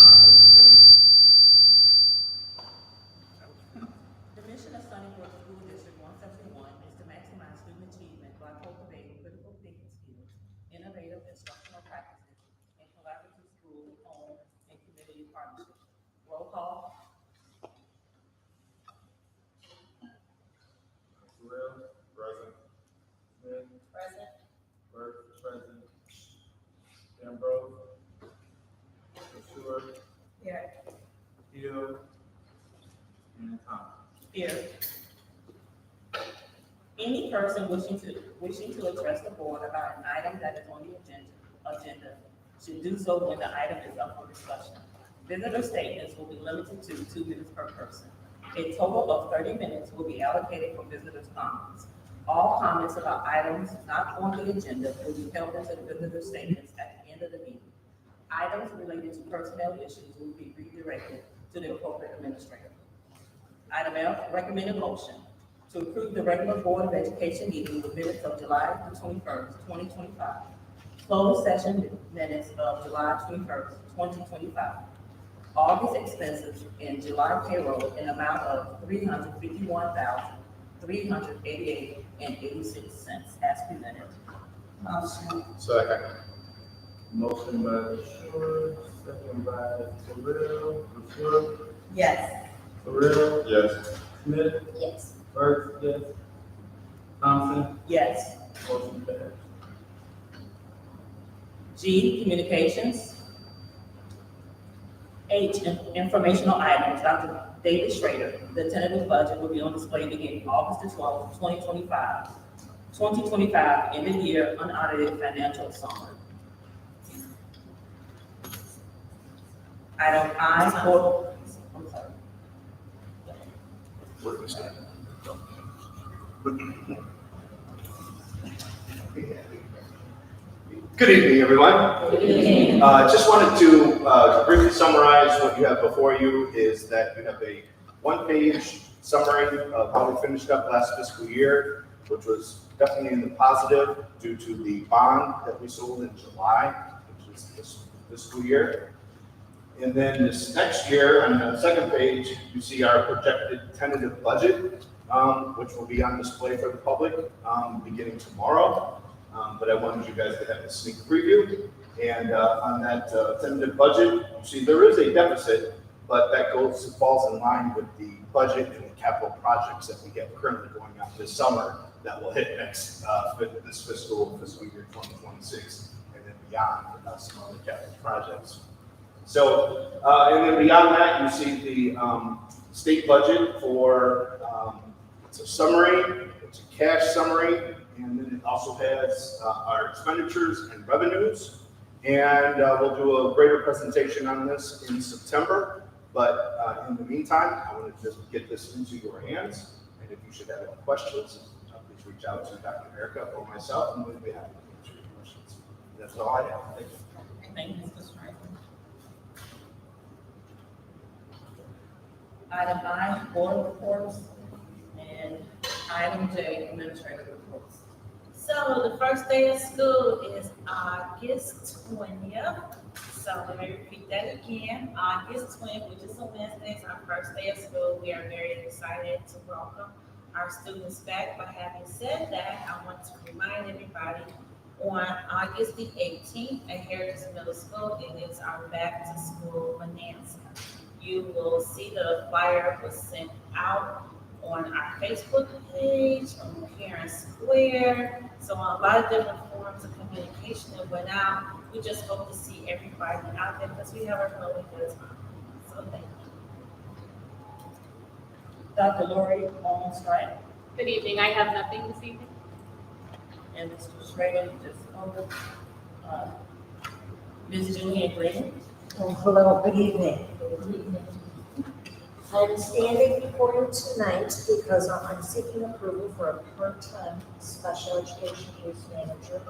The mission of Sunnybrook School District 171 is to maximize student achievement by cultivating critical thinking skills, innovative instructional practices, and collaborative school, home, and community partnerships. Roll call. Terrell, present. Smith, Present. Burke, present. Ambrose, Stewart, Here. Hill, and Thomas. Here. Any person wishing to address the board about an item that is on the agenda should do so when the item is up for discussion. Visitor statements will be limited to 2 minutes per person. A total of 30 minutes will be allocated for visitors' comments. All comments about items not on the agenda will be held into the visitor statements at the end of the meeting. Items related to personnel issues will be redirected to the appropriate administrator. Item F, recommended motion to approve the regular Board of Education meeting with minutes of July the 21st, 2025. Closed session minutes of July 21st, 2025. August expenses and July payroll in amount of $351,388.86 as presented. Second. Motion by Stewart, second by Terrell. Stewart, Yes. Terrell. Yes. Smith, Yes. Burke, yes. Thompson, Yes. motion passed. G, communications. H, informational items. Dr. David Schrader, the tentative budget will be on display beginning August the 12th, 2025. 2025 end of year unaudited financial summary. Item I, board, I'm sorry. Good evening, everyone. Good evening. Just wanted to briefly summarize what you have before you is that you have a one-page summary of how we finished up last fiscal year, which was definitely in the positive due to the bond that we sold in July, which is this fiscal year. And then this next year, on the second page, you see our projected tentative budget, which will be on display for the public beginning tomorrow. But I wanted you guys to have a sneak preview. And on that tentative budget, you see there is a deficit, but that falls in line with the budget and the capital projects that we have currently going on this summer that will hit next this fiscal year 2026 and then beyond some other capital projects. So, and then beyond that, you see the state budget for, it's a summary, it's a cash summary, and then it also has our expenditures and revenues. And we'll do a greater presentation on this in September. But in the meantime, I want to just get this into your hands. And if you should have any questions, please reach out to Dr. Erica or myself, and we'll be happy to answer your questions. That's all I have. Thank you. Thank you, Mr. Schreiber. Item I, board reports, and item J, administrative reports. So the first day of school is August 20th. So let me repeat that again. August 20th, which is a Wednesday, is our first day of school. We are very excited to welcome our students back. But having said that, I want to remind everybody on August the 18th at Heritage Middle School, it is our back to school bonanza. You will see the flyer was sent out on our Facebook page, on Parent Square, so on a lot of different forms of communication that went out. We just hope to see everybody out there because we have a really good time. So thank you. Dr. Lori Strike Good evening. I have nothing this evening. and Mr. Schrader just spoke. Ms. Julian Green. Oh, hello, good evening. I'm standing before you tonight because I'm seeking approval for a part-time special education case manager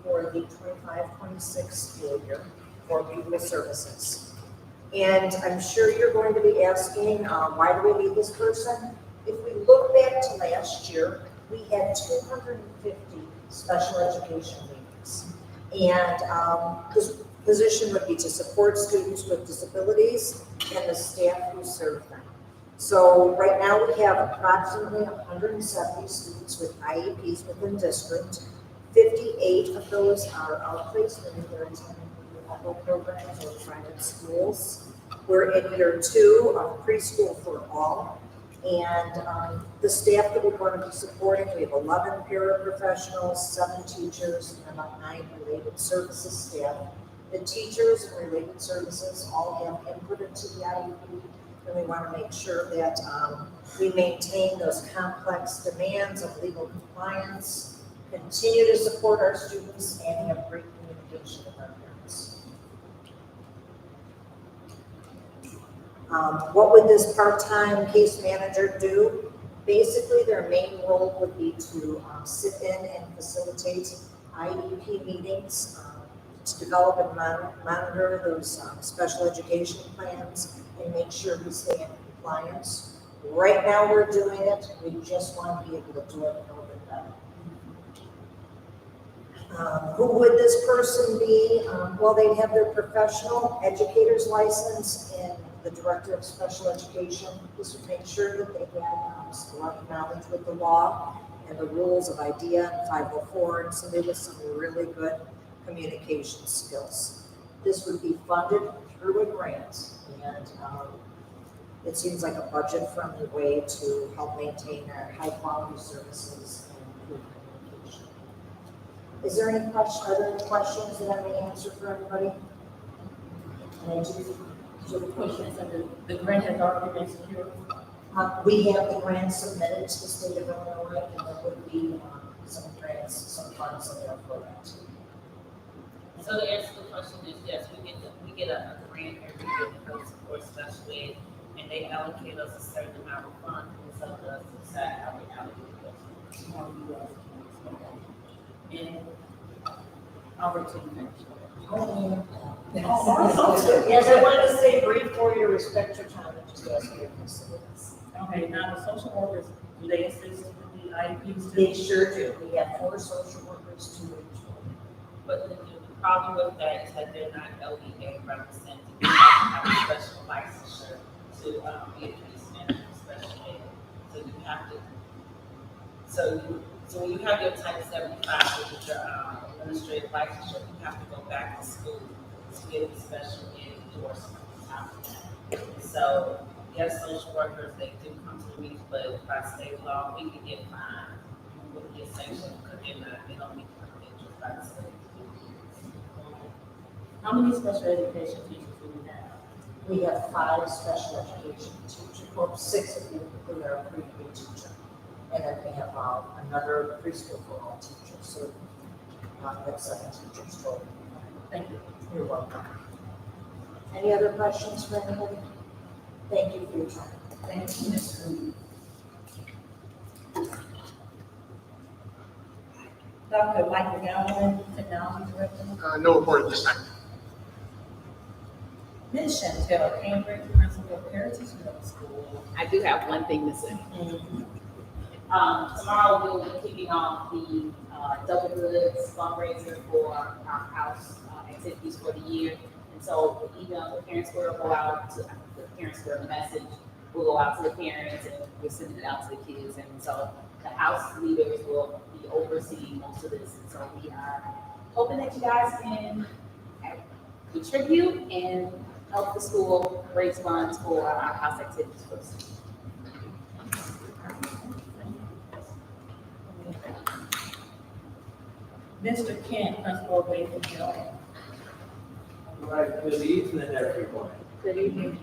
for the 25-26 school year for pupil services. And I'm sure you're going to be asking, why do we need this person? If we look back to last year, we had 250 special education leaders. And because position would be to support students with disabilities and the staff who serve them. So right now we have approximately 170 students with IEPs within district. 58 of those are outplacement, and they're attending local programs or private schools. We're in year 2 of preschool for all. And the staff that we're going to be supporting, we have 11 paraprofessionals, 7 teachers, and about 9 related services staff. The teachers and related services all have input into the IEP, and we want to make sure that we maintain those complex demands of legal compliance, continue to support our students, and have great communication with our parents. What would this part-time case manager do? Basically, their main role would be to sit in and facilitate IEP meetings, to develop and monitor those special education plans and make sure we stay in compliance. Right now, we're doing it. We just want to be able to do it a little bit better. Who would this person be? Well, they'd have their professional educator's license and the director of special education. This would make sure that they had a lot of knowledge with the law and the rules of IDEA and 504, and somebody with some really good communication skills. This would be funded through a grant, and it seems like a budget-friendly way to help maintain our high-quality services and improve communication. Is there any questions? Are there any questions that I may answer for everybody? So the question is, the grant has already been secured? We have the grant submitted to the state of Illinois, and there would be some grants, some funds in there for that. So the answer to the question is yes, we get a grant every year to help support special ed, and they allocate us a certain amount of funds, and it's up to us to decide how we allocate those. And Albert, to you. Yes, I wanted to say brief for your respect your time and just ask your facilities. Okay, now the social workers, do they assist with the IEPs? They sure do. We have 4 social workers, 2 each one. But the problem with that is that they're not LEA represented. You have to have a special licensure to be a case manager for special ed. So you have to, so when you have your type 75 with your administrative licensure, you have to go back to school to get the special ed endorsement on top of that. So yes, social workers, they do come to the meetings, but by state law, we can get fined. We can get sanctioned because they don't meet the credentials by the state. How many special education teachers do we have? We have 5 special education teachers, or 6 if you include our pre-K teacher. And then we have another preschool for all teachers, so that's 7 teachers total. Thank you. You're welcome. Any other questions for anybody? Thank you for your time. Thank you, Ms. Ruby. Dr. Michael Galvin, Technology Director. No report at this time. Ms. Chantel Cambridge, Principal of Heritage Middle School. I do have one thing to say. Tomorrow we'll be kicking off the Double Goods fundraiser for our house activities for the year. And so the email, the parents will go out to the parents for a message. We'll go out to the parents and we're sending it out to the kids. And so the house leaders will be overseeing most of this. And so we are hoping that you guys can contribute and help the school raise funds for our house activities for the school. Mr. Kent, Principal of Bayford Hill. Right, good evening, everyone. Good evening.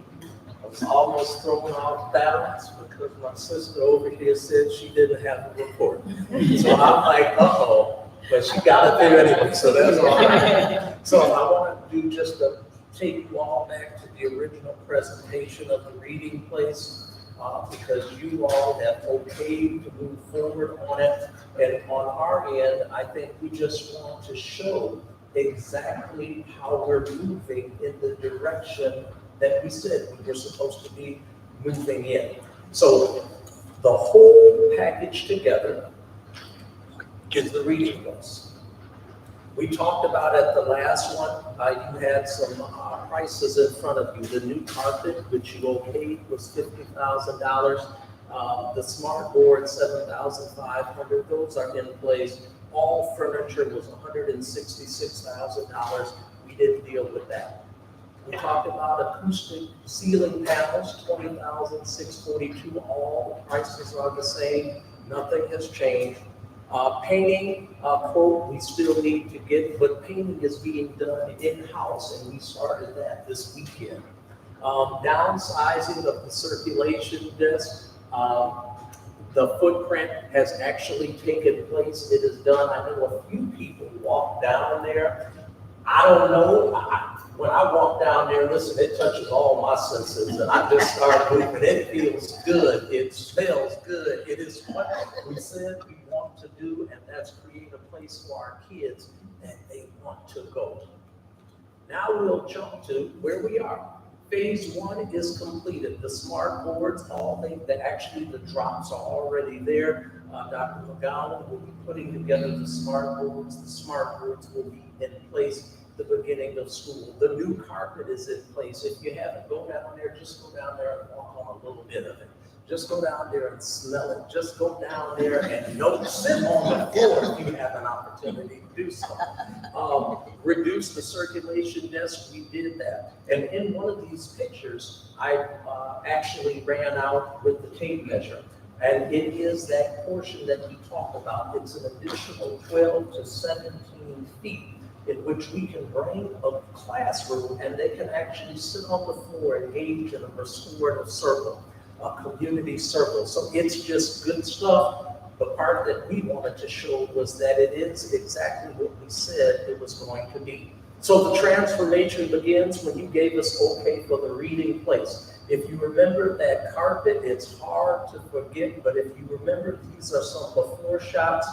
I was almost thrown off balance because my sister over here said she didn't have a report. So I'm like, uh-oh, but she got it there anyway, so that's all right. So I want to do just to take you all back to the original presentation of the reading place, because you all have okayed to move forward on it. And on our end, I think we just want to show exactly how we're moving in the direction that we said we were supposed to be moving in. So the whole package together is the reading list. We talked about at the last one, you had some prices in front of you. The new carpet, which you okayed, was $50,000. The smart board, $7,500. Those are in place. All furniture was $166,000. We didn't deal with that. We talked about acoustic ceiling panels, $20,642. All the prices are the same. Nothing has changed. Painting, quote, we still need to get, but painting is being done in-house, and we started that this weekend. Downsizing of the circulation desk, the footprint has actually taken place. It is done. I know a few people walk down there. I don't know. When I walk down there, listen, it touches all my senses, and I just start moving. It feels good. It smells good. It is what we said we want to do, and that's create a place for our kids that they want to go. Now we'll jump to where we are. Phase 1 is completed. The smart boards, actually the drops are already there. Dr. McGowan will be putting together the smart boards. The smart boards will be in place the beginning of school. The new carpet is in place. If you haven't, go down there, just go down there and walk on a little bit of it. Just go down there and smell it. Just go down there and don't sit on the floor if you have an opportunity to do so. Reduce the circulation desk, we did that. And in one of these pictures, I actually ran out with the tape measure. And it is that portion that we talked about. It's an additional 12 to 17 feet in which we can bring a classroom and they can actually sit on the floor, engage in a restorative circle, a community circle. So it's just good stuff. The part that we wanted to show was that it is exactly what we said it was going to be. So the transformation begins when you gave us okay for the reading place. If you remember that carpet, it's hard to forget, but if you remember, these are some before shots.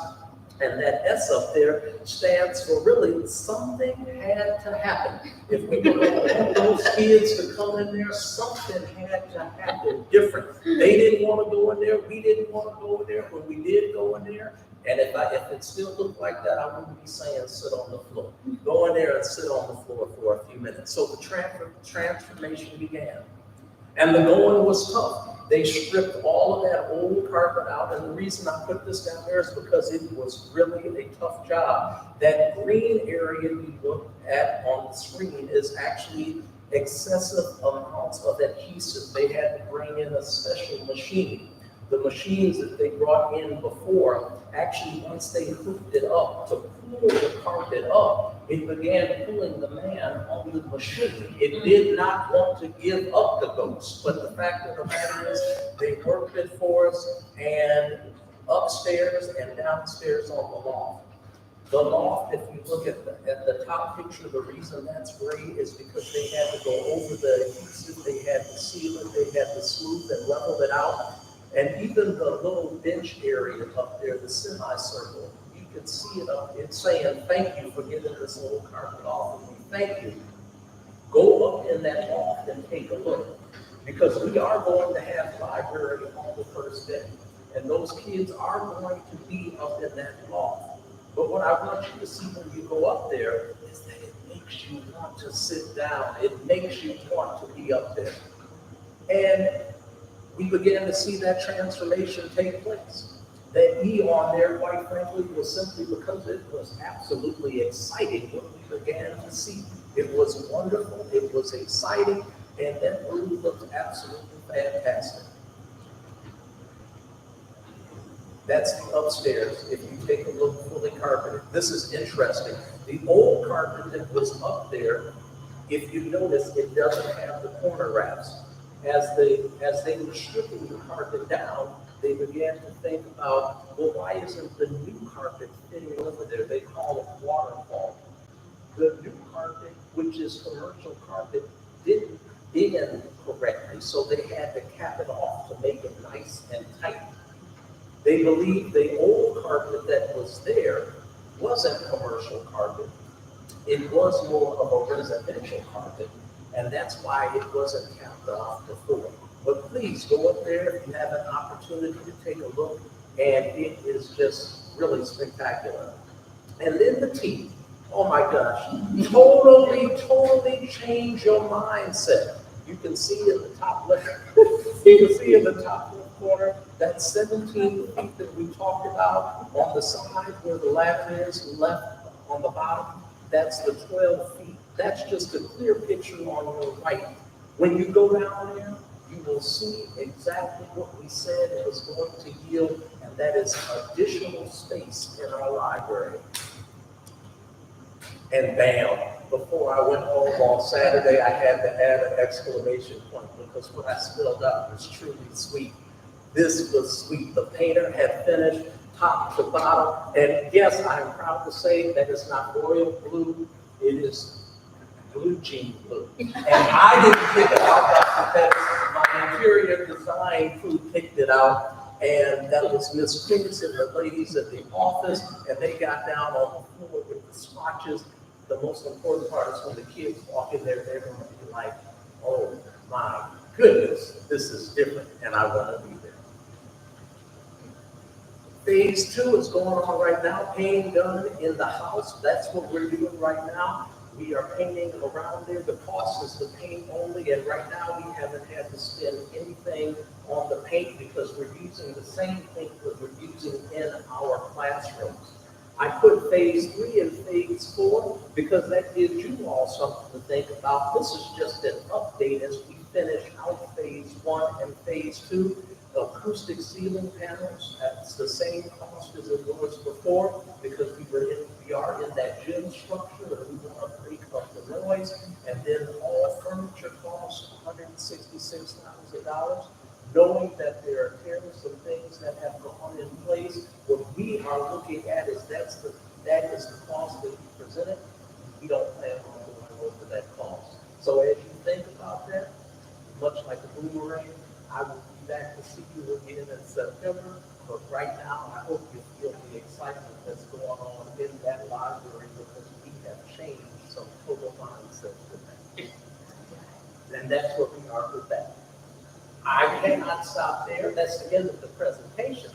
And that S up there stands for really something had to happen. If we don't want those kids to come in there, something had to happen different. They didn't want to go in there. We didn't want to go in there. When we did go in there, and if it still looked like that, I wouldn't be saying sit on the floor. Go in there and sit on the floor for a few minutes. So the transformation began. And the going was tough. They stripped all of that old carpet out, and the reason I put this down there is because it was really a tough job. That green area you look at on the screen is actually excessive amounts of adhesive. They had to bring in a special machine. The machines that they brought in before, actually once they hooked it up to pull the carpet up, it began pulling the man on the machine. It did not want to give up the ghost, but the fact of the matter is they worked it for us, and upstairs and downstairs on the loft. The loft, if you look at the top picture, the reason that's gray is because they had to go over the adhesive, they had to seal it, they had to smooth and level it out. And even the little bench area up there, the semicircle, you can see it up. It's saying, thank you for getting this old carpet off of me. Thank you. Go up in that loft and take a look. Because we are going to have library on the first day. And those kids are going to be up in that loft. But what I want you to see when you go up there is that it makes you want to sit down. It makes you want to be up there. And we began to see that transformation take place. That E on there, quite frankly, was simply because it was absolutely exciting what we began to see. It was wonderful, it was exciting, and that room looked absolutely fantastic. That's the upstairs. If you take a look, fully carpeted. This is interesting. The old carpet that was up there, if you notice, it doesn't have the corner wraps. As they were stripping the carpet down, they began to think about, well, why isn't the new carpet fitting over there? They call it waterfall. The new carpet, which is commercial carpet, didn't bend correctly, so they had to cap it off to make it nice and tight. They believed the old carpet that was there wasn't commercial carpet. It was more of a residential carpet. And that's why it wasn't capped off before. But please go up there if you have an opportunity to take a look, and it is just really spectacular. And then the T. Oh my gosh, totally change your mindset. You can see in the top left, you can see in the top left corner, that 17 feet that we talked about on the side where the ladder is left on the bottom, that's the 12 feet. That's just a clear picture on your right. When you go down there, you will see exactly what we said it was going to yield, and that is additional space in our library. And bam, before I went home on Saturday, I had to add an exclamation point because what I spelled out was truly sweet. This was sweet. The painter had finished top to bottom. And yes, I am proud to say that it's not royal blue, it is blue jean blue. And I didn't pick it out because my interior design crew picked it out. And that was Miss Cruz and the ladies at the office, and they got down on the floor with the swatches. The most important part is when the kids walk in there, they're going to be like, oh my goodness, this is different, and I want to be there. Phase 2 is going on right now, painting done in the house. That's what we're doing right now. We are painting around there. The cost is the paint only, and right now we haven't had to spend anything on the paint because we're using the same paint that we're using in our classrooms. I put phase 3 and phase 4 because that gives you all something to think about. This is just an update as we finish out phase 1 and phase 2. Acoustic ceiling panels, that's the same cost as it was before because we are in that gym structure and we want to break up the noise. And then all furniture costs $166,000. Knowing that there are tariffs and things that have gone in place, what we are looking at is that is the cost that we presented. We don't plan on going over that cost. So as you think about that, much like a boomerang, I will be back to see you again in September. But right now, I hope you feel the excitement that's going on in that library because we have changed some total mindsets with that. And that's what we are with that. I cannot stop there. That's the end of the presentation.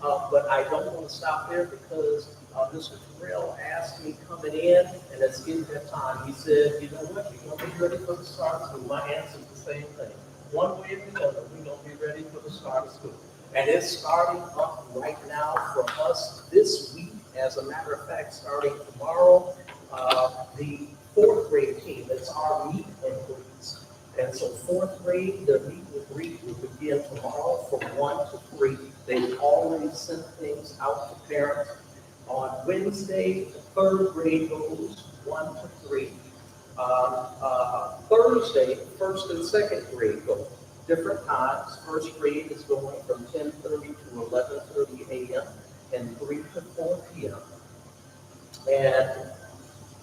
But I don't want to stop there because Mr. Terrell asked me coming in, and it's getting that time. He said, you know what, you're going to be ready for the start of school. My answer is the same thing. One way or the other, we're going to be ready for the start of school. And it's starting up right now for us this week. As a matter of fact, starting tomorrow, the 4th grade team, it's our meet and greets. And so 4th grade, the meet and greet will begin tomorrow from 1 to 3. They've already sent things out to parents. On Wednesday, the 3rd grade goes 1 to 3. Thursday, 1st and 2nd grade go different times. 1st grade is going from 10:30 to 11:30 a.m. and 3 to 4 p.m. And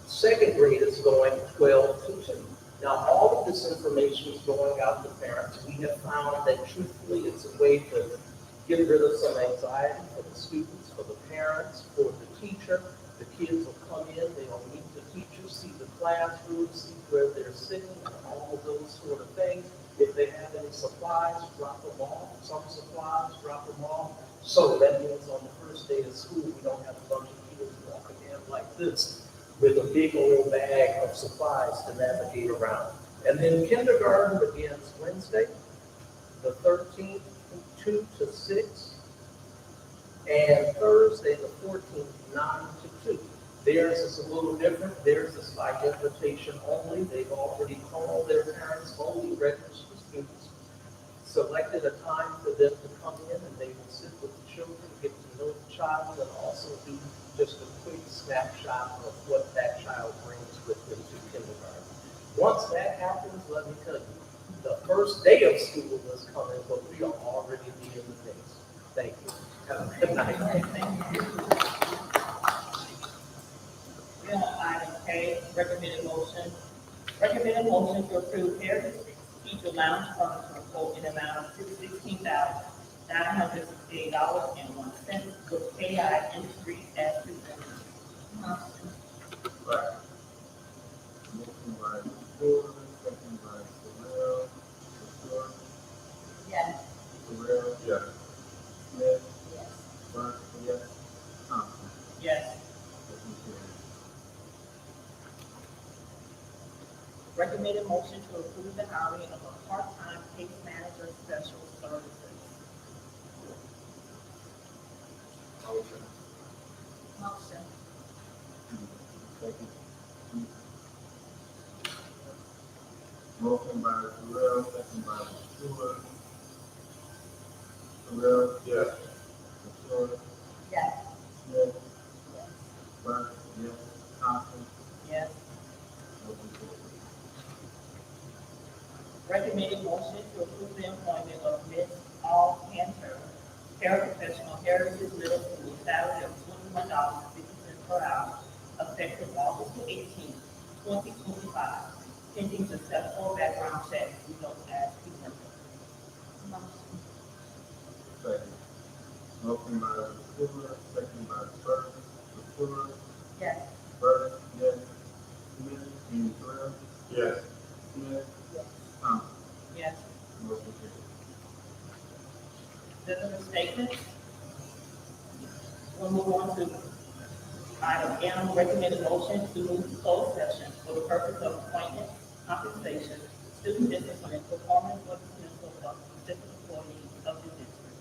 2nd grade is going 12 to 2. Now, all of this information is going out to parents. We have found that truthfully, it's a way to get rid of some anxiety for the students, for the parents, for the teacher. The kids will come in, they'll meet the teachers, see the classroom, see where they're sitting, and all of those sort of things. If they have any supplies, drop them off. Some supplies, drop them off. So that means on the first day of school, we don't have a bunch of kids walking in like this with a big old bag of supplies to navigate around. And then kindergarten begins Wednesday, the 13th, 2 to 6, and Thursday, the 14th, 9 to 2. Theirs is a little different. Theirs is by invitation only. They've already called their parents, only registered students, selected a time for them to come in, and they will sit with the children, get to know the child, and also do just a quick snapshot of what that child brings with them to kindergarten. Once that happens, let me tell you, the first day of school is coming, but we are already in the things. Thank you. Have a good night. Thank you. We have item K, recommended motion to approve Heritage Teacher Lounge Furniture quote in amount of $16,968.01 with KI Industries as presented. Right. Motion by Ford, second by Terrell. Ford, Yes. Terrell. Yes. Smith. Yes. Burke. Yes. Thompson. Yes. Motion carries. Recommended motion to approve the hiring of a part-time case manager special services. Motion. Motion. Second. Motion by Terrell, second by Stewart. Terrell? Yes. Stewart? Yes. Smith? Burke? Yes. Thompson? Yes. Motion carries. Recommended motion to approve the employment of Ms. Paul Cantor, paraprofessional, Heritage Middle School, salary of $21.50 per hour, effective August 18, 2025, pending successful background check, results as presented. Second. Motion by Stewart, second by Burke. Stewart? Yes. Burke? Yes. Smith? Terrell? Yes. Smith? Yes. Thompson? Yes. Motion carries. Visitor statements. We'll move on to item M, recommended motion to move to closed session for the purpose of appointment, compensation, student discipline, performance or dismissal of specific employees of the district.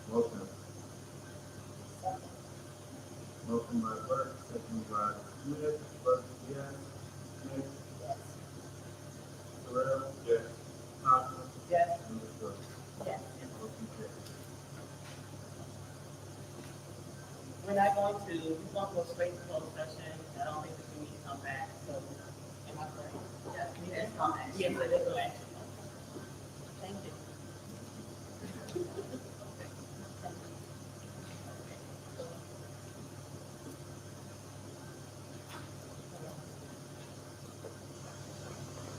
Motion. Motion by Burke, second by Smith. Burke, yes. Smith? Yes. Terrell? Yes. Thompson? Yes. And Stewart? Yes. Motion carries. We're not going to, we're going to go straight to closed session. I don't think there's any